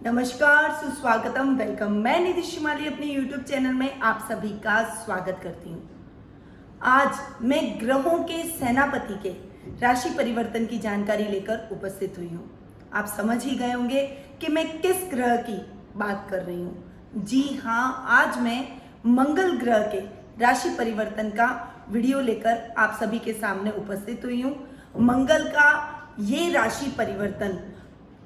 नमस्कार, सुस्वागतम, वेलकम। मैं निधि शिमाली अपने YouTube चैनल में आप सभी का स्वागत करती हूँ। आज मैं ग्रहों के सेनापति के राशि परिवर्तन की जानकारी लेकर उपस्थित हुई हूँ। आप समझ ही गए होंगे कि मैं किस ग्रह की बात कर रही हूँ। जी हाँ, आज मैं मंगल ग्रह के राशि परिवर्तन का वीडियो लेकर आप सभी के सामने उपस्थित हुई हूँ। मंगल का ये राशि परिवर्तन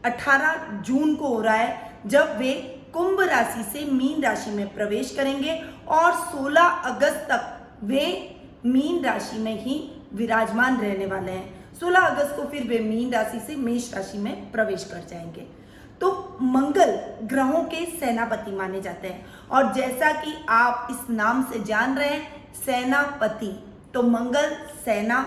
18 जून को हो रहा है, जब वे कुंभ राशि से मीन राशि में प्रवेश करेंगे और 16 अगस्त तक वे मीन राशि में ही विराजमान रहने वाले हैं। 16 अगस्त को फिर वे मीन राशि से मेष राशि में प्रवेश कर जाएंगे। तो मंगल ग्रहों के सेनापति माने जाते हैं और जैसा कि आप इस नाम से जान रहे हैं, सेनापति, तो मंगल सेना,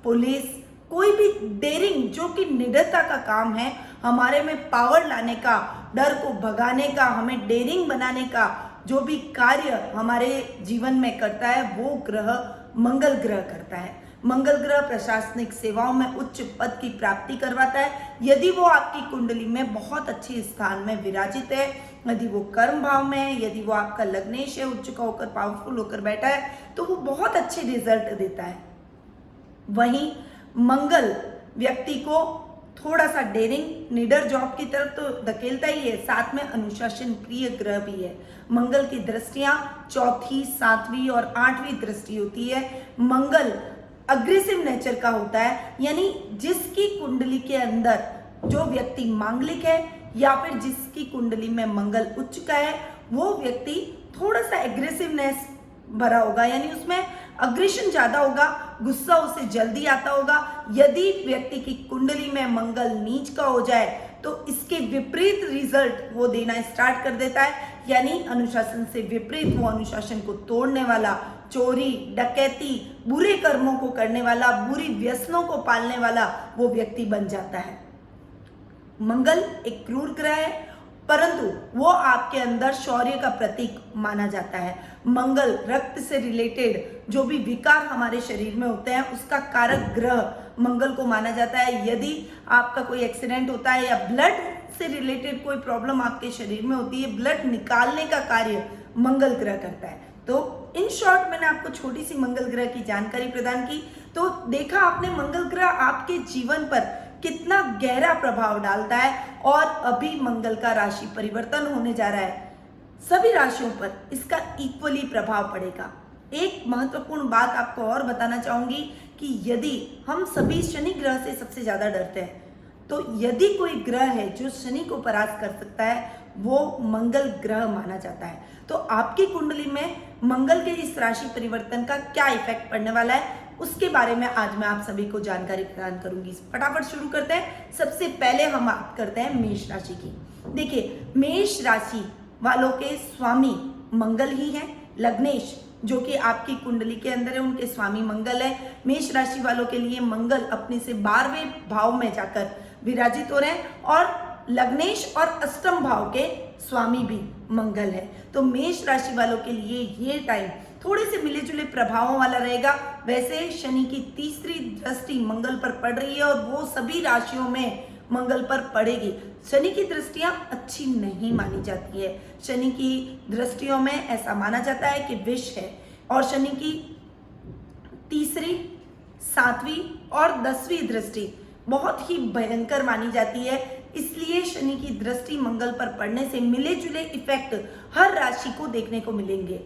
पुलिस, कोई भी डेयरिंग जो कि निडरता का काम है, हमारे में पावर लाने का, डर को भगाने का, हमें डेयरिंग बनाने का जो भी कार्य हमारे जीवन में करता है, वो ग्रह मंगल ग्रह करता है। मंगल ग्रह प्रशासनिक सेवाओं में उच्च पद की प्राप्ति करवाता है यदि वो आपकी कुंडली में बहुत अच्छे स्थान में विराजित है, यदि वो कर्म भाव में है, यदि वो आपका लग्नेश है, उच्च का होकर पावरफुल होकर बैठा है, तो वो बहुत अच्छे रिजल्ट देता है। वहीं मंगल व्यक्ति को थोड़ा सा डेयरिंग, निडर जॉब की तरफ तो धकेलता ही है, साथ में अनुशासन प्रिय ग्रह भी है। मंगल की दृष्टियां चौथी, सातवीं और आठवीं दृष्टि होती है। मंगल अग्रेसिव नेचर का होता है, यानी जिसकी कुंडली के अंदर जो व्यक्ति मांगलिक है या फिर जिसकी कुंडली में मंगल उच्च का है, वो व्यक्ति थोड़ा सा एग्रेसिवनेस भरा होगा, यानी उसमें अग्रेशन ज्यादा होगा, गुस्सा उसे जल्दी आता होगा। यदि व्यक्ति की कुंडली में मंगल नीच का हो जाए तो इसके विपरीत रिजल्ट वो देना स्टार्ट कर देता है, यानी अनुशासन से विपरीत, वो अनुशासन को तोड़ने वाला, चोरी, डकैती, बुरे कर्मों को करने वाला, बुरी व्यसनों को पालने वाला वो व्यक्ति बन जाता है। मंगल एक क्रूर ग्रह है, परंतु वो आपके अंदर शौर्य का प्रतीक माना जाता है। मंगल रक्त से रिलेटेड जो भी विकार हमारे शरीर में होते हैं, उसका कारक ग्रह मंगल को माना जाता है। यदि आपका कोई एक्सीडेंट होता है या ब्लड से रिलेटेड कोई प्रॉब्लम आपके शरीर में होती है, ब्लड निकालने का कार्य मंगल ग्रह करता है। तो इन शॉर्ट मैंने आपको छोटी सी मंगल ग्रह की जानकारी प्रदान की। तो देखा आपने मंगल ग्रह आपके जीवन पर कितना गहरा प्रभाव डालता है, और अभी मंगल का राशि परिवर्तन होने जा रहा है, सभी राशियों पर इसका इक्वली प्रभाव पड़ेगा। एक महत्वपूर्ण बात आपको और बताना चाहूंगी कि यदि हम सभी शनि ग्रह से सबसे ज्यादा डरते हैं, तो यदि कोई ग्रह है जो शनि को परास्त कर सकता है, वो मंगल ग्रह माना जाता है। तो आपकी कुंडली में मंगल के इस राशि परिवर्तन का क्या इफेक्ट पड़ने वाला है, उसके बारे में आज मैं आप सभी को जानकारी प्रदान करूंगी। फटाफट शुरू करते हैं। सबसे पहले हम बात करते हैं मेष राशि की। देखिए, मेष राशि वालों के स्वामी मंगल ही है। लग्नेश जो कि आपकी कुंडली के अंदर है, उनके स्वामी मंगल है। मेष राशि वालों के लिए मंगल अपने से 12वें भाव में जाकर विराजित हो रहे हैं, और लग्नेश और अष्टम भाव के स्वामी भी मंगल है। तो मेष राशि वालों के लिए ये टाइम थोड़े से मिले जुले प्रभावों वाला रहेगा। वैसे शनि की तीसरी दृष्टि मंगल पर पड़ रही है और वो सभी राशियों में मंगल पर पड़ेगी। शनि की दृष्टियां अच्छी नहीं मानी जाती है। शनि की दृष्टियों में ऐसा माना जाता है कि विष है, और शनि की तीसरी, 7वीं और 10वीं दृष्टि बहुत ही भयंकर मानी जाती है। इसलिए शनि की दृष्टि मंगल पर पड़ने से मिले जुले इफेक्ट हर राशि को देखने को मिलेंगे।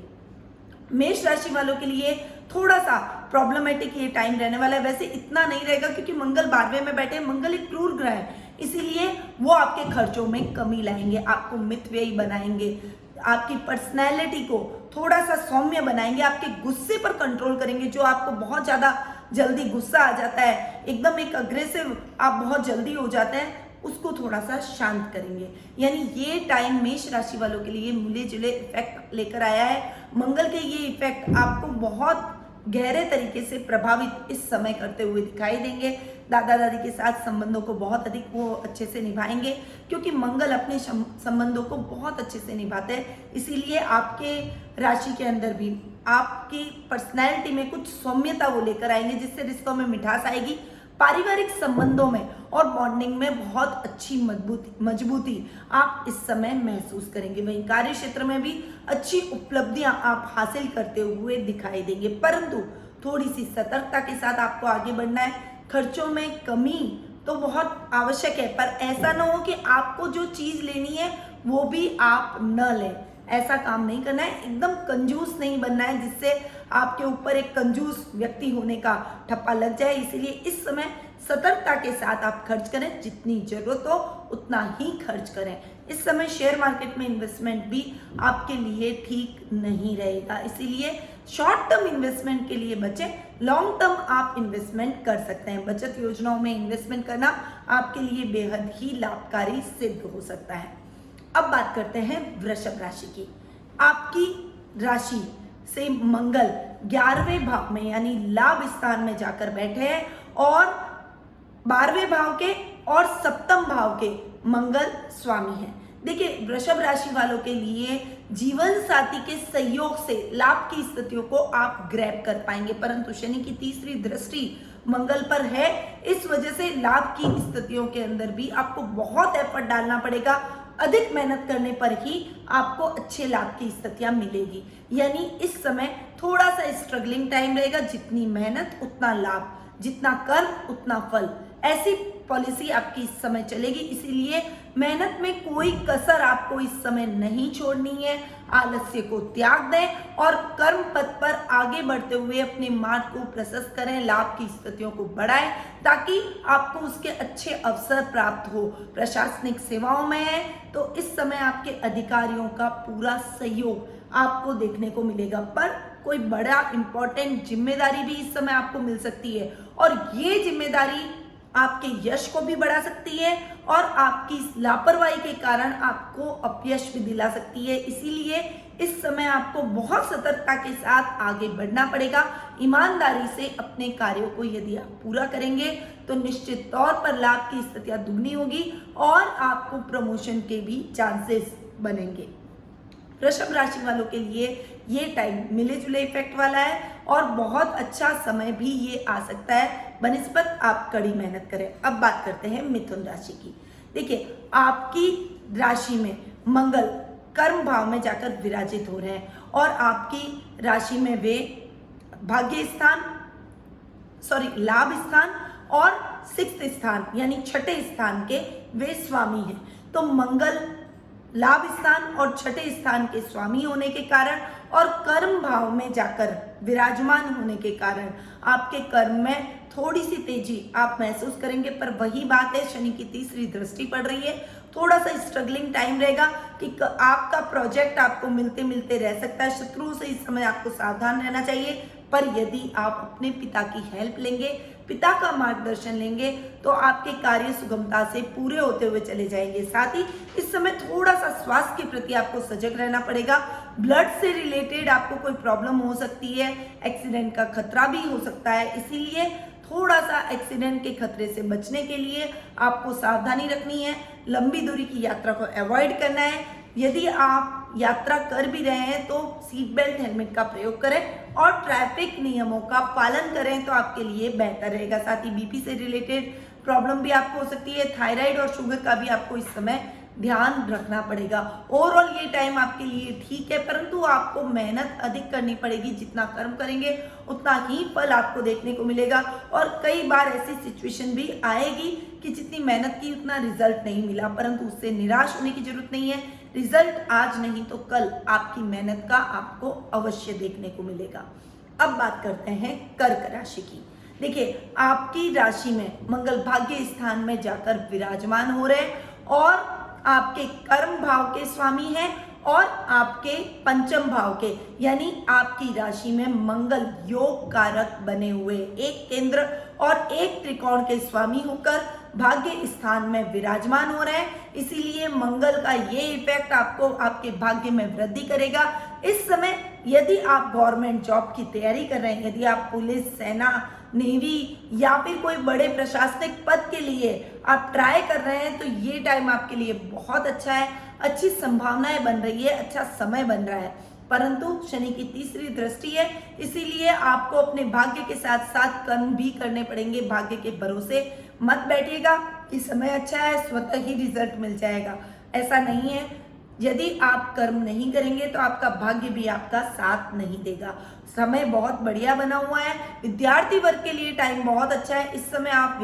मेष राशि वालों के लिए थोड़ा सा प्रॉब्लमेटिक ये टाइम रहने वाला है। वैसे इतना नहीं रहेगा क्योंकि मंगल 12वें में बैठे, मंगल एक क्रूर ग्रह है, इसीलिए वो आपके खर्चों में कमी लाएंगे, आपको मितव्ययी बनाएंगे, आपकी पर्सनैलिटी को थोड़ा सा सौम्य बनाएंगे, आपके गुस्से पर कंट्रोल करेंगे। जो आपको बहुत ज्यादा जल्दी गुस्सा आ जाता है, एकदम एक अग्रेसिव आप बहुत जल्दी हो जाते हैं, उसको थोड़ा सा शांत करेंगे। यानी ये टाइम मेष राशि वालों के लिए मिले जुले इफेक्ट लेकर आया है। मंगल के ये इफेक्ट आपको बहुत गहरे तरीके से प्रभावित इस समय करते हुए दिखाई देंगे। दादा दादी के साथ संबंधों को बहुत अधिक वो अच्छे से निभाएंगे, क्योंकि मंगल अपने संबंधों को बहुत अच्छे से निभाते हैं। इसीलिए आपके राशि के अंदर भी आपकी पर्सनैलिटी में कुछ सौम्यता वो लेकर आएंगे, जिससे रिश्तों में मिठास आएगी। पारिवारिक संबंधों में और बॉन्डिंग में बहुत अच्छी मजबूती आप इस समय महसूस करेंगे। वहीं कार्य क्षेत्र में भी अच्छी उपलब्धियां आप हासिल करते हुए दिखाई देंगे, परंतु थोड़ी सी सतर्कता के साथ आपको आगे बढ़ना है। खर्चों में कमी तो बहुत आवश्यक है, पर ऐसा ना हो कि आपको जो चीज लेनी है वो भी आप न लें। ऐसा काम नहीं करना है, एकदम कंजूस नहीं बनना है जिससे आपके ऊपर एक कंजूस व्यक्ति होने का ठप्पा लग जाए। इसीलिए इस समय सतर्कता के साथ आप खर्च करें, जितनी जरूरत हो उतना ही खर्च करें। इस समय शेयर मार्केट में इन्वेस्टमेंट भी आपके लिए ठीक नहीं रहेगा, इसीलिए शॉर्ट टर्म इन्वेस्टमेंट के लिए बचें, लॉन्ग टर्म आप इन्वेस्टमेंट कर सकते हैं। बचत योजनाओं में इन्वेस्टमेंट करना आपके लिए बेहद ही लाभकारी सिद्ध हो सकता है। अब बात करते हैं वृषभ राशि की। आपकी राशि से मंगल 11वें भाव में यानी लाभ स्थान में जाकर बैठे हैं और 12वें भाव के और 7वें भाव के मंगल स्वामी हैं। देखिए, वृषभ राशि वालों के लिए जीवन साथी के सहयोग से लाभ की स्थितियों को आप ग्रैब कर पाएंगे, परंतु शनि की तीसरी दृष्टि मंगल पर है, इस वजह से लाभ की स्थितियों के अंदर भी आपको बहुत एफर्ट डालना पड़ेगा। अधिक मेहनत करने पर ही आपको अच्छे लाभ की स्थितियां मिलेगी। यानी इस समय थोड़ा सा स्ट्रगलिंग टाइम रहेगा, जितनी मेहनत उतना लाभ, जितना कर्म उतना फल, ऐसी पॉलिसी आपकी इस समय चलेगी। इसीलिए मेहनत में कोई कसर आपको इस समय नहीं छोड़नी है। आलस्य को त्याग दें और कर्म पथ पर आगे बढ़ते हुए अपने मार्ग को प्रशस्त करें, लाभ की स्थितियों को बढ़ाएं ताकि आपको उसके अच्छे अवसर प्राप्त हो। प्रशासनिक सेवाओं में है तो इस समय आपके अधिकारियों का पूरा सहयोग आपको देखने को मिलेगा, पर कोई बड़ा इंपॉर्टेंट जिम्मेदारी भी इस समय आपको मिल सकती है और ये जिम्मेदारी आपके यश को भी बढ़ा सकती है और आपकी लापरवाही के कारण आपको अपयश भी दिला सकती है। इसीलिए इस समय आपको बहुत सतर्कता के साथ आगे बढ़ना पड़ेगा। ईमानदारी से अपने कार्यों को यदि आप पूरा करेंगे तो निश्चित तौर पर लाभ की स्थितियां दुगनी होगी और आपको प्रमोशन के भी चांसेस बनेंगे। वृषभ राशि वालों के लिए ये टाइम मिले जुले इफेक्ट वाला है और बहुत अच्छा समय भी ये आ सकता है बनिस्बत आप कड़ी मेहनत करें। अब बात करते हैं मिथुन राशि की। देखिए, आपकी राशि में मंगल कर्म भाव में जाकर विराजित हो रहे हैं और आपकी राशि में वे भाग्य स्थान लाभ स्थान और 6th स्थान यानी 6ठे स्थान के वे स्वामी हैं। तो मंगल लाभ स्थान और 6ठे स्थान के स्वामी होने के कारण और कर्म भाव में जाकर विराजमान होने के कारण आपके कर्म में थोड़ी सी तेजी आप महसूस करेंगे, पर वही बात है, शनि की तीसरी दृष्टि पड़ रही है, थोड़ा सा स्ट्रगलिंग टाइम रहेगा कि आपका प्रोजेक्ट आपको मिलते मिलते रह सकता है। शत्रुओं से इस समय आपको सावधान रहना चाहिए, पर यदि आप अपने पिता की हेल्प लेंगे, पिता का मार्गदर्शन लेंगे तो आपके कार्य सुगमता से पूरे होते हुए चले जाएंगे। साथ ही इस समय थोड़ा सा स्वास्थ्य के प्रति आपको सजग रहना पड़ेगा। ब्लड से रिलेटेड आपको कोई प्रॉब्लम हो सकती है, एक्सीडेंट का खतरा भी हो सकता है, इसीलिए थोड़ा सा एक्सीडेंट के खतरे से बचने के लिए आपको सावधानी रखनी है। लंबी दूरी की यात्रा को अवॉइड करना है। यदि आप यात्रा कर भी रहे हैं तो सीट बेल्ट हेलमेट का प्रयोग करें और ट्रैफिक नियमों का पालन करें तो आपके लिए बेहतर रहेगा। साथ ही बीपी से रिलेटेड प्रॉब्लम भी आपको हो सकती है, थायराइड और शुगर का भी आपको इस समय ध्यान रखना पड़ेगा। ओवरऑल ये टाइम आपके लिए ठीक है, परंतु आपको मेहनत अधिक करनी पड़ेगी। जितना कर्म करेंगे उतना ही फल आपको देखने को मिलेगा और कई बार ऐसी सिचुएशन भी आएगी कि जितनी मेहनत की उतना रिजल्ट नहीं मिला, परंतु उससे निराश होने की जरूरत नहीं है। रिजल्ट आज नहीं तो कल आपकी मेहनत का आपको अवश्य देखने को मिलेगा। अब बात करते हैं कर्क राशि की। देखिए, आपकी राशि में मंगल भाग्य स्थान में जाकर विराजमान हो रहे हैं और आपके कर्म भाव के स्वामी हैं और आपके पंचम भाव के, यानी आपकी राशि में मंगल योग कारक बने हुए एक केंद्र और एक त्रिकोण के स्वामी होकर भाग्य स्थान में विराजमान हो रहे हैं। इसीलिए मंगल का ये इफेक्ट आपको आपके भाग्य में वृद्धि करेगा। इस समय यदि आप गवर्नमेंट जॉब की तैयारी कर रहे हैं, यदि आप पुलिस, सेना, नेवी या फिर कोई बड़े प्रशासनिक पद के लिए आप ट्राई कर रहे हैं तो ये टाइम आपके लिए बहुत अच्छा है। अच्छी संभावनाएं बन रही है, अच्छा समय बन रहा है, परंतु शनि की तीसरी दृष्टि है, इसीलिए आपको अपने भाग्य के साथ साथ कर्म भी करने पड़ेंगे। भाग्य के भरोसे मत बैठिएगा कि समय अच्छा है स्वतः ही रिजल्ट मिल जाएगा, ऐसा नहीं है। यदि आप कर्म नहीं करेंगे तो आपका भाग्य भी आपका साथ नहीं देगा। समय बहुत बढ़िया बना हुआ है, विद्यार्थी वर्ग के लिए टाइम बहुत अच्छा है। इस समय आप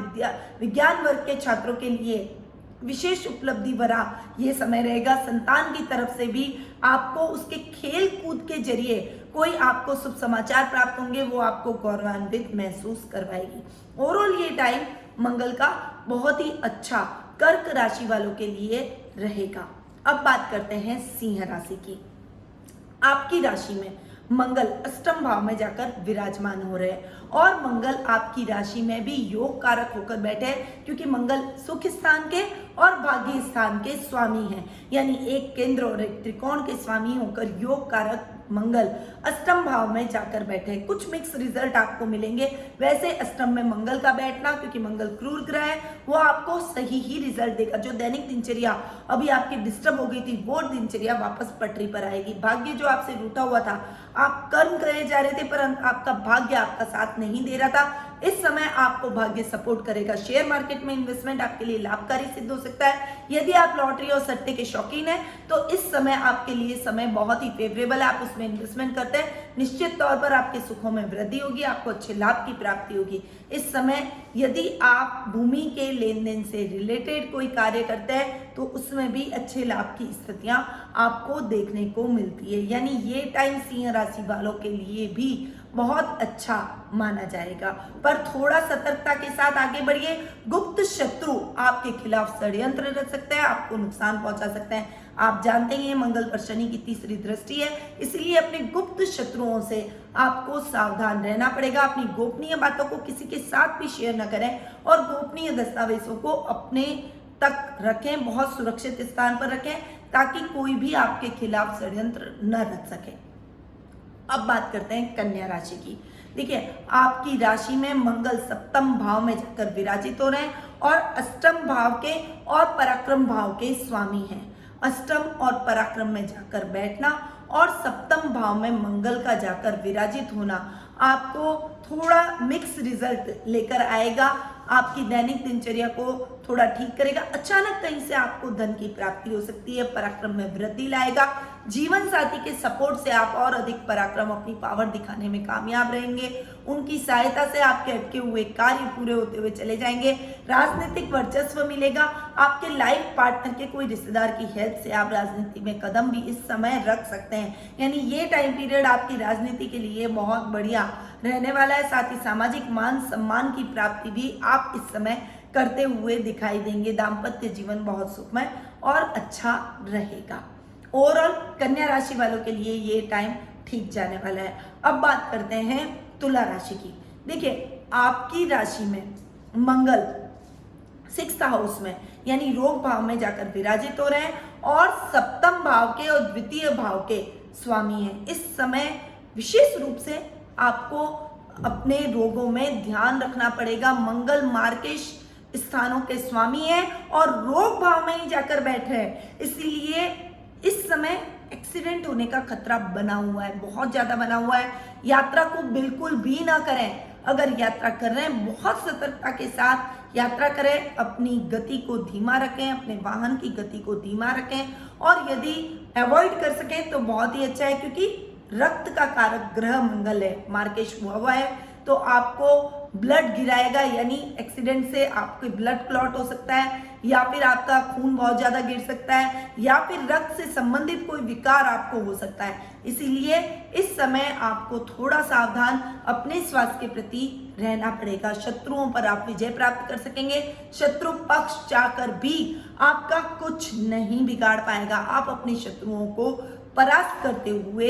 विज्ञान वर्ग के छात्रों के लिए विशेष उपलब्धि भरा ये समय रहेगा। संतान की तरफ से भी आपको उसके खेल कूद के जरिए कोई आपको शुभ समाचार प्राप्त होंगे, वो आपको गौरवान्वित महसूस करवाएगी। ओवरऑल ये टाइम मंगल का बहुत ही अच्छा कर्क राशि वालों के लिए रहेगा। अब बात करते हैं सिंह राशि की। आपकी राशि में मंगल अष्टम भाव में जाकर विराजमान हो रहे हैं और मंगल आपकी राशि में भी योग कारक होकर बैठे हैं, क्योंकि मंगल सुख स्थान के और भाग्य स्थान के स्वामी हैं, यानी एक केंद्र और एक त्रिकोण के स्वामी होकर योग कारक मंगल अष्टम भाव में जाकर बैठे हैं। कुछ मिक्स रिजल्ट आपको मिलेंगे। वैसे अष्टम में मंगल का बैठना, क्योंकि मंगल क्रूर ग्रह है, वो आपको सही ही रिजल्ट देगा। जो दैनिक दिनचर्या अभी आपकी डिस्टर्ब हो गई थी, वो दिनचर्या वापस पटरी पर आएगी। भाग्य जो आपसे रूठा हुआ था, आप कर्म करे जा रहे थे पर आपका भाग्य आपका साथ नहीं दे रहा था, इस समय आपको भाग्य सपोर्ट करेगा। शेयर मार्केट में इन्वेस्टमेंट आपके लिए लाभकारी सिद्ध हो सकता है। यदि आप लॉटरी और सट्टे के शौकीन हैं तो इस समय आपके लिए समय बहुत ही फेवरेबल है, आप उसमें इन्वेस्टमेंट करते हैं, निश्चित तौर पर आपके सुखों में वृद्धि होगी, आपको अच्छे लाभ की प्राप्ति होगी। इस समय यदि आप भूमि के लेन देन से रिलेटेड कोई कार्य करते हैं तो उसमें भी अच्छे लाभ की स्थितियां आपको देखने को मिलती है, यानी ये टाइम सिंह राशि वालों के लिए भी बहुत अच्छा माना जाएगा। पर थोड़ा सतर्कता के साथ आगे बढ़िए। गुप्त शत्रु आपके खिलाफ षड्यंत्र रच सकते हैं, आपको नुकसान पहुंचा सकते हैं। आप जानते ही हैं मंगल पर शनि की तीसरी दृष्टि है, इसलिए अपने गुप्त शत्रुओं से आपको सावधान रहना पड़ेगा। अपनी गोपनीय बातों को किसी के साथ भी शेयर न करें और गोपनीय दस्तावेजों को अपने तक रखें, बहुत सुरक्षित स्थान पर रखें, ताकि कोई भी आपके खिलाफ षड्यंत्र न रच सके। अब बात करते हैं कन्या राशि की। देखिए, आपकी राशि में मंगल सप्तम भाव में जाकर विराजित हो रहे हैं और अष्टम भाव के और पराक्रम भाव के स्वामी हैं। अष्टम और पराक्रम में जाकर बैठना और सप्तम भाव में मंगल का जाकर विराजित होना आपको थोड़ा मिक्स रिजल्ट लेकर आएगा। आपकी दैनिक दिनचर्या को थोड़ा ठीक करेगा। अचानक कहीं से आपको धन की प्राप्ति हो सकती है, पराक्रम में वृद्धि लाएगा। जीवन साथी के सपोर्ट से आप और अधिक पराक्रम, अपनी पावर दिखाने में कामयाब रहेंगे। उनकी सहायता से आपके अटके हुए कार्य पूरे होते हुए चले जाएंगे। राजनीतिक वर्चस्व मिलेगा। आपके लाइफ पार्टनर के कोई रिश्तेदार की हेल्प से आप राजनीति में कदम भी इस समय रख सकते हैं, यानी ये टाइम पीरियड आपकी राजनीति के लिए बहुत बढ़िया रहने वाला है। साथ ही सामाजिक मान सम्मान की प्राप्ति भी आप इस समय करते हुए दिखाई देंगे। दाम्पत्य जीवन बहुत सुखमय और अच्छा रहेगा। ओवरऑल कन्या राशि वालों के लिए ये टाइम ठीक जाने वाला है। अब बात करते हैं तुला राशि की। देखिए, आपकी राशि में मंगल 6th हाउस में यानी रोग भाव में जाकर विराजित हो रहे हैं और सप्तम भाव के और द्वितीय भाव के स्वामी हैं। इस समय विशेष रूप से आपको अपने रोगों में ध्यान रखना पड़ेगा। मंगल मार्केश स्थानों के स्वामी हैं और रोग भाव में ही जाकर बैठे हैं, इसलिए इस समय एक्सीडेंट होने का खतरा बना हुआ है, बहुत ज्यादा बना हुआ है। यात्रा को बिल्कुल भी ना करें। अगर यात्रा कर रहे हैं बहुत सतर्कता के साथ यात्रा करें, अपनी गति को धीमा रखें, अपने वाहन की गति को धीमा रखें और यदि अवॉइड कर सकें तो बहुत ही अच्छा है, क्योंकि रक्त का कारक ग्रह मंगल है, मार्केश हुआ है, तो आपको ब्लड गिराएगा, यानी एक्सीडेंट से आपके ब्लड क्लॉट हो सकता है या फिर आपका खून बहुत ज्यादा गिर सकता है या फिर रक्त से संबंधित कोई विकार आपको हो सकता है। इसीलिए इस समय आपको थोड़ा सावधान अपने स्वास्थ्य के प्रति रहना पड़ेगा। शत्रुओं पर आप विजय प्राप्त कर सकेंगे। शत्रु पक्ष चाहकर भी आपका कुछ नहीं बिगाड़ पाएगा। आप अपने शत्रुओं को परास्त करते हुए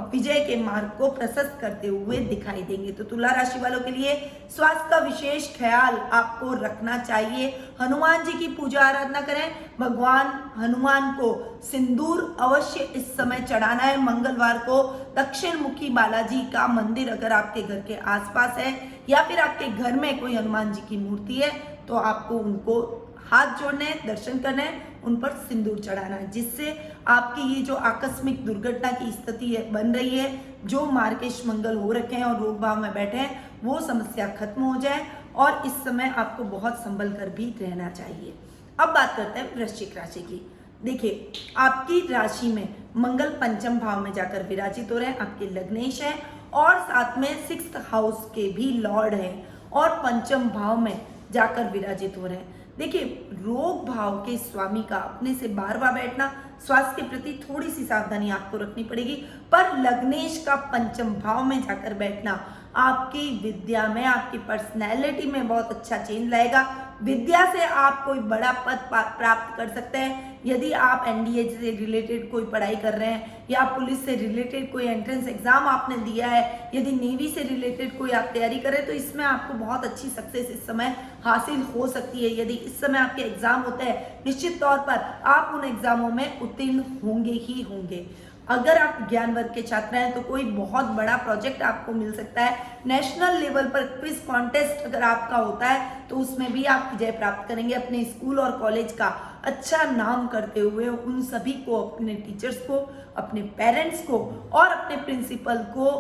विजय के मार्ग को प्रशस्त करते हुए दिखाई देंगे। तो तुला राशि वालों के लिए स्वास्थ्य का विशेष ख्याल आपको रखना चाहिए। हनुमान जी की पूजा आराधना करें। भगवान हनुमान को सिंदूर अवश्य इस समय चढ़ाना है। मंगलवार को दक्षिण मुखी बालाजी का मंदिर अगर आपके घर के आसपास है या फिर आपके घर में कोई हनुमान जी की मूर्ति है तो आपको उनको हाथ जोड़ने, दर्शन करने, उन पर सिंदूर चढ़ाना, जिससे आपकी ये जो आकस्मिक दुर्घटना की स्थिति बन रही है, जो मार्केश मंगल हो रखे हैं और रोग भाव में बैठे हैं, वो समस्या खत्म हो जाए और इस समय आपको बहुत संभल कर भी रहना चाहिए। अब बात करते हैं वृश्चिक राशि की। देखिए, आपकी राशि में मंगल पंचम भाव में जाकर विराजित हो रहे हैं, आपके लग्नेश हैं और साथ में 6th हाउस के भी लॉर्ड हैं और पंचम भाव में जाकर विराजित हो रहे हैं। देखिए, रोग भाव के स्वामी का अपने से बार बार बैठना, स्वास्थ्य के प्रति थोड़ी सी सावधानी आपको रखनी पड़ेगी, पर लग्नेश का पंचम भाव में जाकर बैठना आपकी विद्या में, आपकी पर्सनैलिटी में बहुत अच्छा चेंज लाएगा। विद्या से आप कोई बड़ा पद प्राप्त कर सकते हैं। यदि आप एनडीए से रिलेटेड कोई पढ़ाई कर रहे हैं या पुलिस से रिलेटेड कोई एंट्रेंस एग्जाम आपने दिया है, यदि नेवी से रिलेटेड कोई आप तैयारी करें, तो इसमें आपको बहुत अच्छी सक्सेस इस समय हासिल हो सकती है। यदि इस समय आपके एग्जाम होते हैं, निश्चित तौर पर आप उन एग्जामों में उत्तीर्ण होंगे ही होंगे। अगर आप ज्ञान वर्ग के छात्र हैं तो कोई बहुत बड़ा प्रोजेक्ट आपको मिल सकता है। नेशनल लेवल पर क्विज कॉन्टेस्ट अगर आपका होता है तो उसमें भी आप विजय प्राप्त करेंगे। अपने स्कूल और कॉलेज का अच्छा नाम करते हुए उन सभी को, अपने टीचर्स को, अपने पेरेंट्स को और अपने प्रिंसिपल को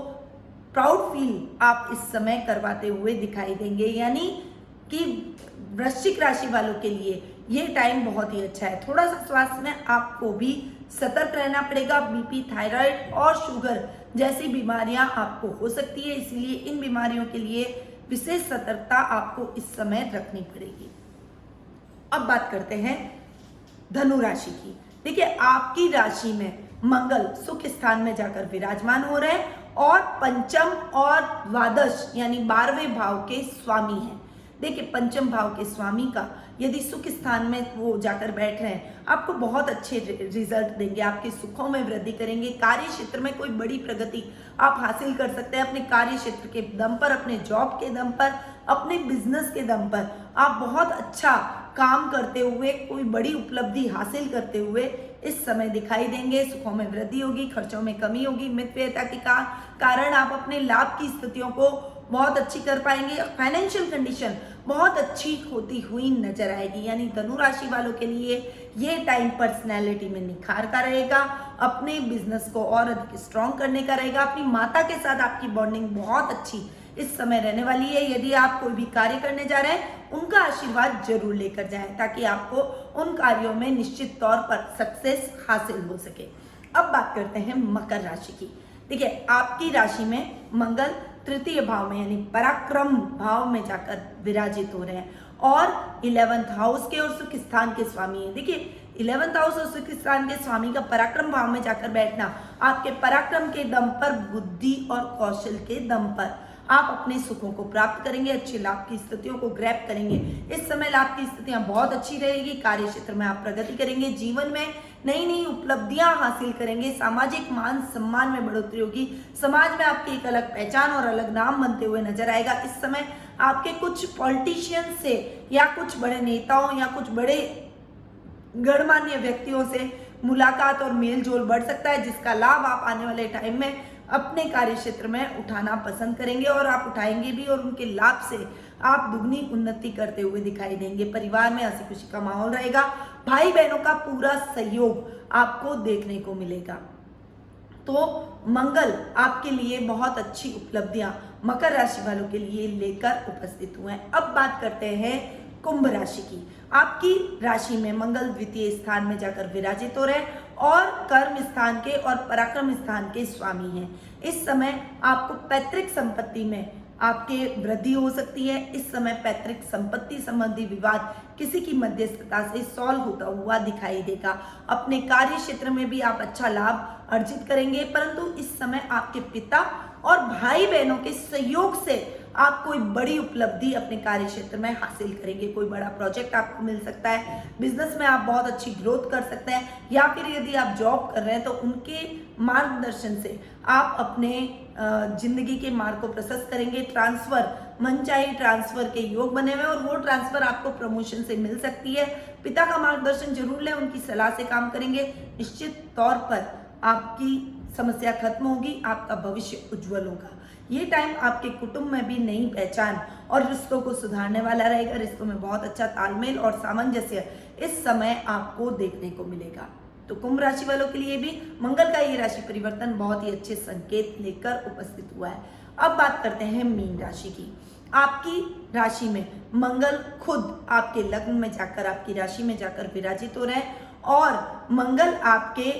प्राउड फील आप इस समय करवाते हुए दिखाई देंगे। यानी कि वृश्चिक राशि वालों के लिए ये टाइम बहुत ही अच्छा है। थोड़ा सा स्वास्थ्य में आपको भी सतर्क रहना पड़ेगा। बीपी, थायराइड और शुगर जैसी बीमारियां आपको हो सकती है, इसलिए इन बीमारियों के लिए विशेष सतर्कता आपको इस समय रखनी पड़ेगी। अब बात करते हैं धनु राशि की। देखिए, आपकी राशि में मंगल सुख स्थान में जाकर विराजमान हो रहे हैं और पंचम और द्वादश यानी 12वें भाव के स्वामी हैं। देखिए, पंचम भाव के स्वामी का यदि सुख स्थान में वो जाकर बैठ रहे हैं, आपको बहुत अच्छे रिजल्ट देंगे, आपके सुखों में वृद्धि करेंगे। कार्य क्षेत्र में कोई बड़ी प्रगति आप हासिल कर सकते हैं। अपने कार्य क्षेत्र के दम पर, अपने जॉब के दम पर, अपने बिजनेस के दम पर आप बहुत अच्छा काम करते हुए, कोई बड़ी उपलब्धि हासिल करते हुए इस समय दिखाई देंगे। सुखों में वृद्धि होगी, खर्चों में कमी होगी। मितव्ययता के कारण आप अपने लाभ की स्थितियों को बहुत अच्छी कर पाएंगे। फाइनेंशियल कंडीशन बहुत अच्छी होती हुई नजर आएगी। यानी धनु राशि वालों के लिए ये टाइम पर्सनैलिटी में निखार का रहेगा, अपने बिजनेस को और अधिक स्ट्रॉन्ग करने का रहेगा। अपनी माता के साथ आपकी बॉन्डिंग बहुत अच्छी इस समय रहने वाली है। यदि आप कोई भी कार्य करने जा रहे हैं, उनका आशीर्वाद जरूर लेकर जाएं ताकि आपको उन कार्यों में निश्चित तौर पर सक्सेस हासिल हो सके। अब बात करते हैं मकर राशि की। देखिए, आपकी राशि में मंगल तृतीय भाव में यानी पराक्रम भाव में जाकर विराजित हो रहे हैं और 11th हाउस के और सुख स्थान के स्वामी हैं। देखिए, 11th हाउस और सुख स्थान के स्वामी का पराक्रम भाव में जाकर बैठना आपके पराक्रम के दम पर, बुद्धि और कौशल के दम पर आप अपने सुखों को प्राप्त करेंगे, अच्छे लाभ की स्थितियों को ग्रैब करेंगे। इस समय लाभ की स्थितियां बहुत अच्छी रहेगी। कार्य क्षेत्र में आप प्रगति करेंगे, जीवन में नई नई उपलब्धियां हासिल करेंगे, सामाजिक मान सम्मान में बढ़ोतरी होगी, समाज में आपकी एक अलग पहचान और अलग नाम बनते हुए नजर आएगा। इस समय आपके कुछ पॉलिटिशियन से या कुछ बड़े नेताओं या कुछ बड़े गणमान्य व्यक्तियों से मुलाकात और मेल जोल बढ़ सकता है, जिसका लाभ आप आने वाले टाइम में अपने कार्य क्षेत्र में उठाना पसंद करेंगे और आप उठाएंगे भी और उनके लाभ से आप दुगनी उन्नति करते हुए दिखाई देंगे। परिवार में हंसी खुशी का माहौल रहेगा। भाई बहनों का पूरा सहयोग आपको देखने को मिलेगा। तो मंगल आपके लिए बहुत अच्छी उपलब्धियां मकर राशि वालों के लिए लेकर उपस्थित हुए हैं। अब बात करते हैं कुंभ राशि की। आपकी राशि में मंगल द्वितीय स्थान में जाकर विराजित हो रहे हैं और कर्म स्थान के और पराक्रम स्थान के स्वामी हैं। इस समय आपको पैतृक संपत्ति में आपके वृद्धि हो सकती है। इस समय पैतृक संपत्ति संबंधी विवाद किसी की मध्यस्थता से सॉल्व होता हुआ दिखाई देगा। अपने कार्य क्षेत्र में भी आप अच्छा लाभ अर्जित करेंगे, परंतु इस समय आपके पिता और भाई बहनों के सहयोग से आप कोई बड़ी उपलब्धि अपने कार्य क्षेत्र में हासिल करेंगे। कोई बड़ा प्रोजेक्ट आपको मिल सकता है, बिजनेस में आप बहुत अच्छी ग्रोथ कर सकते हैं, या फिर यदि आप जॉब कर रहे हैं तो उनके मार्गदर्शन से आप अपने जिंदगी के मार्ग को प्रशस्त करेंगे। ट्रांसफर, मनचाही ट्रांसफर के योग बने हुए और वो ट्रांसफर आपको प्रमोशन से मिल सकती है। पिता का मार्गदर्शन जरूर लें, उनकी सलाह से काम करेंगे, निश्चित तौर पर आपकी समस्या खत्म होगी, आपका भविष्य उज्जवल होगा। ये टाइम आपके कुटुंब में भी नई पहचान और रिश्तों को सुधारने वाला रहेगा। रिश्तों में बहुत अच्छा तालमेल और सामंजस्य इस समय आपको देखने को मिलेगा। तो कुंभ राशि वालों के लिए भी मंगल का ये राशि परिवर्तन बहुत ही अच्छे संकेत लेकर उपस्थित हुआ है। अब बात करते हैं मीन राशि की। आपकी राशि में मंगल खुद आपके लग्न में जाकर, आपकी राशि में जाकर विराजित हो रहे हैं और मंगल आपके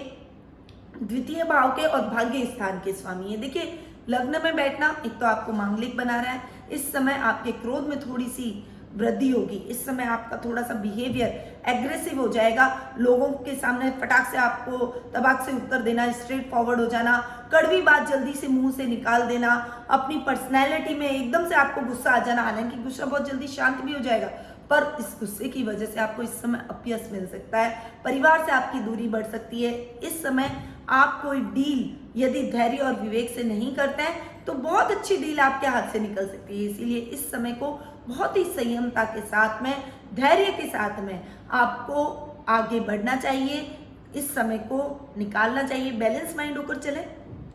द्वितीय भाव के और भाग्य स्थान के स्वामी है। देखिए, लग्न में बैठना एक तो आपको मांगलिक बना रहा है। इस समय आपके क्रोध में थोड़ी सी वृद्धि होगी। इस समय आपका थोड़ा सा बिहेवियर एग्रेसिव हो जाएगा। लोगों के सामने फटाक से आपको तबाक से उत्तर देना, स्ट्रेट फॉरवर्ड हो जाना, कड़वी बात जल्दी से मुंह से निकाल देना, अपनी पर्सनैलिटी में एकदम से आपको गुस्सा आ जाना। हालांकि गुस्सा बहुत जल्दी शांत भी हो जाएगा, पर इस गुस्से की वजह से आपको इस समय अपयश मिल सकता है। परिवार से आपकी दूरी बढ़ सकती है। इस समय आप कोई डील यदि धैर्य और विवेक से नहीं करते हैं तो बहुत अच्छी डील आपके हाथ से निकल सकती है। इसीलिए इस समय को बहुत ही संयमता के साथ में, धैर्य के साथ में आपको आगे बढ़ना चाहिए। इस समय को निकालना चाहिए। बैलेंस माइंड होकर चलें,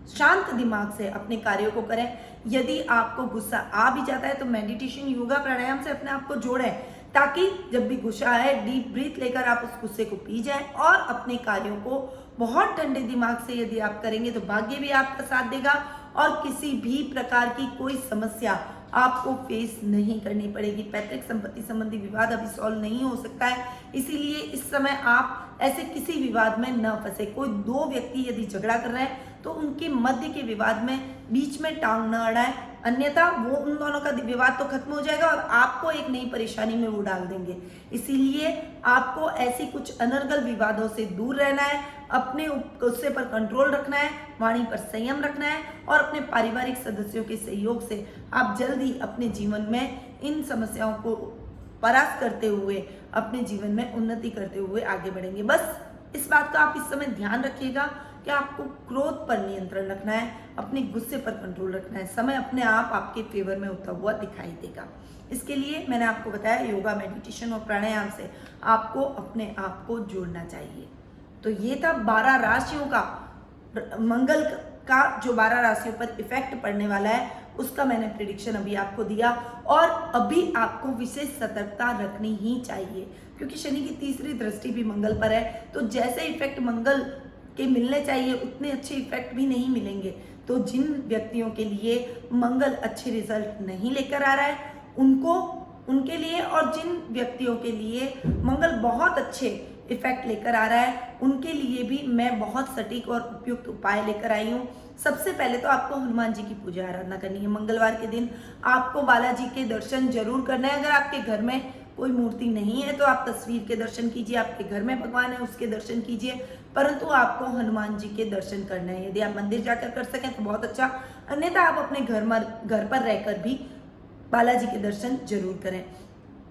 शांत दिमाग से अपने कार्यों को करें। यदि आपको गुस्सा आ भी जाता है तो मेडिटेशन, योगा, प्राणायाम से अपने आप को जोड़ें, ताकि जब भी गुस्सा आए डीप ब्रीथ लेकर आप उस गुस्से को पी जाएं और अपने कार्यों को बहुत ठंडे दिमाग से यदि आप करेंगे तो भाग्य भी आपका साथ देगा और किसी भी प्रकार की कोई समस्या आपको फेस नहीं करनी पड़ेगी। पैतृक संपत्ति संबंधी विवाद अभी सॉल्व नहीं हो सकता है, इसीलिए इस समय आप ऐसे किसी विवाद में न फंसे। कोई दो व्यक्ति यदि झगड़ा कर रहे हैं तो उनके मध्य के विवाद में बीच में टांग न अड़ाएं, अन्यथा वो उन दोनों का विवाद तो खत्म हो जाएगा और आपको एक नई परेशानी में वो डाल देंगे। इसीलिए आपको ऐसी कुछ अनर्गल विवादों से दूर रहना है, अपने गुस्से पर कंट्रोल रखना है, वाणी पर संयम रखना है और अपने पारिवारिक सदस्यों के सहयोग से आप जल्दी अपने जीवन में इन समस्याओं को परास्त करते हुए अपने जीवन में उन्नति करते हुए आगे बढ़ेंगे। बस इस बात का आप इस समय ध्यान रखिएगा कि आपको क्रोध पर नियंत्रण रखना है, अपने गुस्से पर कंट्रोल रखना है। समय अपने आप आपके फेवर में होता हुआ दिखाई देगा। इसके लिए मैंने आपको बताया, योगा, मेडिटेशन और प्राणायाम से आपको अपने आप को जोड़ना चाहिए। तो ये था 12 राशियों का, मंगल का जो 12 राशियों पर इफेक्ट पड़ने वाला है उसका मैंने प्रिडिक्शन अभी आपको दिया। और अभी आपको विशेष सतर्कता रखनी ही चाहिए, क्योंकि शनि की तीसरी दृष्टि भी मंगल पर है। तो जैसे इफेक्ट मंगल के मिलने चाहिए उतने अच्छे इफेक्ट भी नहीं मिलेंगे। तो जिन व्यक्तियों के लिए मंगल अच्छे रिजल्ट नहीं लेकर आ रहा है उनके लिए, और जिन व्यक्तियों के लिए मंगल बहुत अच्छे इफेक्ट लेकर आ रहा है उनके लिए भी मैं बहुत सटीक और उपयुक्त उपाय लेकर आई हूँ। सबसे पहले तो आपको हनुमान जी की पूजा आराधना करनी है। मंगलवार के दिन आपको बालाजी के दर्शन जरूर करना है। अगर आपके घर में कोई मूर्ति नहीं है तो आप तस्वीर के दर्शन कीजिए, आपके घर में भगवान है उसके दर्शन कीजिए, परंतु आपको हनुमान जी के दर्शन करना है। यदि आप मंदिर जाकर कर सकें तो बहुत अच्छा, अन्यथा आप अपने घर पर रहकर भी बालाजी के दर्शन जरूर करें।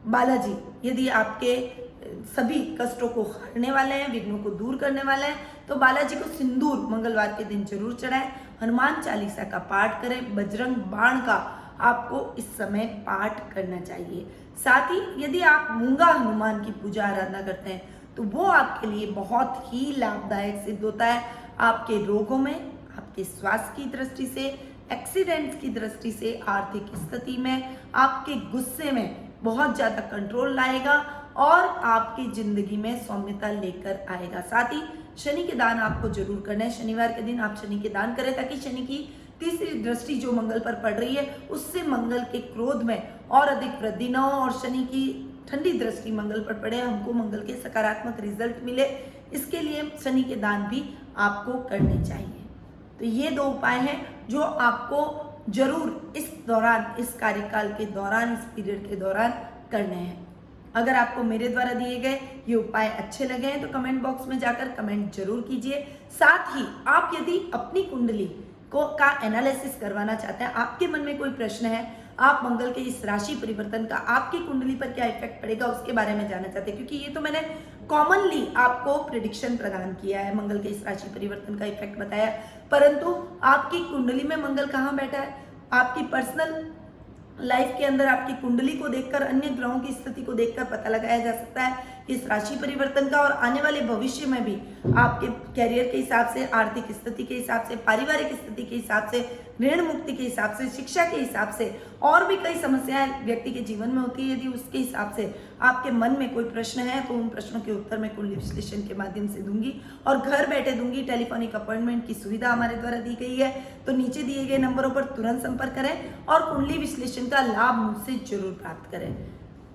बालाजी यदि आपके सभी कष्टों को हरने वाले हैं, विघ्नों को दूर करने वाले हैं, तो बालाजी को सिंदूर मंगलवार के दिन जरूर चढ़ाएं। हनुमान चालीसा का पाठ करें। बजरंग बाण का आपको इस समय पाठ करना चाहिए। साथ ही यदि आप मूंगा हनुमान की पूजा आराधना करते हैं तो वो आपके लिए बहुत ही लाभदायक सिद्ध होता है। आपके रोगों में, आपके स्वास्थ्य की दृष्टि से, एक्सीडेंट्स की दृष्टि से, आर्थिक स्थिति में, आपके गुस्से में बहुत ज्यादा कंट्रोल लाएगा और आपकी जिंदगी में सौम्यता लेकर आएगा। साथ ही शनि के दान आपको जरूर करना है। शनिवार के दिन आप शनि के दान करें ताकि शनि की तीसरी दृष्टि जो मंगल पर पड़ रही है उससे मंगल के क्रोध में और अधिक वृद्धि न हो और शनि की ठंडी दृष्टि मंगल पर पड़े, हमको मंगल के सकारात्मक रिजल्ट मिले। इसके लिए शनि के दान भी आपको करने चाहिए। तो ये 2 उपाय हैं जो आपको जरूर इस दौरान, इस कार्यकाल के दौरान, इस पीरियड के दौरान करने हैं। अगर आपको मेरे द्वारा दिए गए ये उपाय अच्छे लगे हैं तो कमेंट बॉक्स में जाकर कमेंट जरूर कीजिए। साथ ही आप यदि अपनी कुंडली का एनालिसिस करवाना चाहते हैं, आपके मन में कोई प्रश्न है, आप मंगल के इस राशि परिवर्तन का आपकी कुंडली पर क्या इफेक्ट पड़ेगा उसके बारे में जानना चाहते हैं, क्योंकि ये तो मैंने कॉमनली आपको प्रेडिक्शन प्रदान किया है, मंगल के इस राशि परिवर्तन का इफेक्ट बताया, परंतु आपकी कुंडली में मंगल कहाँ बैठा है, आपकी पर्सनल लाइफ के अंदर आपकी कुंडली को देखकर, अन्य ग्रहों की स्थिति को देखकर पता लगाया जा सकता है इस राशि परिवर्तन का। और आने वाले भविष्य में भी आपके कैरियर के हिसाब से, आर्थिक स्थिति के हिसाब से, पारिवारिक स्थिति के हिसाब से, ऋण मुक्ति के हिसाब से, शिक्षा के हिसाब से और भी कई समस्याएं व्यक्ति के जीवन में होती है। यदि उसके हिसाब से आपके मन में कोई प्रश्न है तो उन प्रश्नों के उत्तर मैं कुंडली विश्लेषण के माध्यम से दूंगी और घर बैठे दूंगी। टेलीफोनिक अपॉइंटमेंट की सुविधा हमारे द्वारा दी गई है, तो नीचे दिए गए नंबरों पर तुरंत संपर्क करें और कुंडली विश्लेषण का लाभ मुझसे जरूर प्राप्त करें।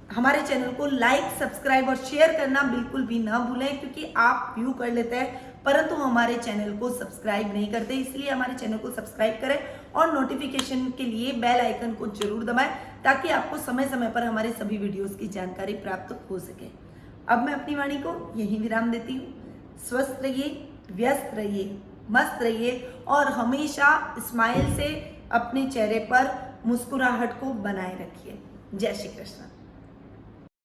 हमारे चैनल को लाइक, सब्सक्राइब और शेयर करना बिल्कुल भी ना भूलें, क्योंकि आप व्यू कर लेते हैं परंतु हमारे चैनल को सब्सक्राइब नहीं करते। इसलिए हमारे चैनल को सब्सक्राइब करें और नोटिफिकेशन के लिए बेल आइकन को जरूर दबाएं, ताकि आपको समय समय पर हमारे सभी वीडियोस की जानकारी प्राप्त हो सके। अब मैं अपनी वाणी को यहीं विराम देती हूँ। स्वस्थ रहिए, व्यस्त रहिए, मस्त रहिए और हमेशा स्माइल से अपने चेहरे पर मुस्कुराहट को बनाए रखिए। जय श्री कृष्ण।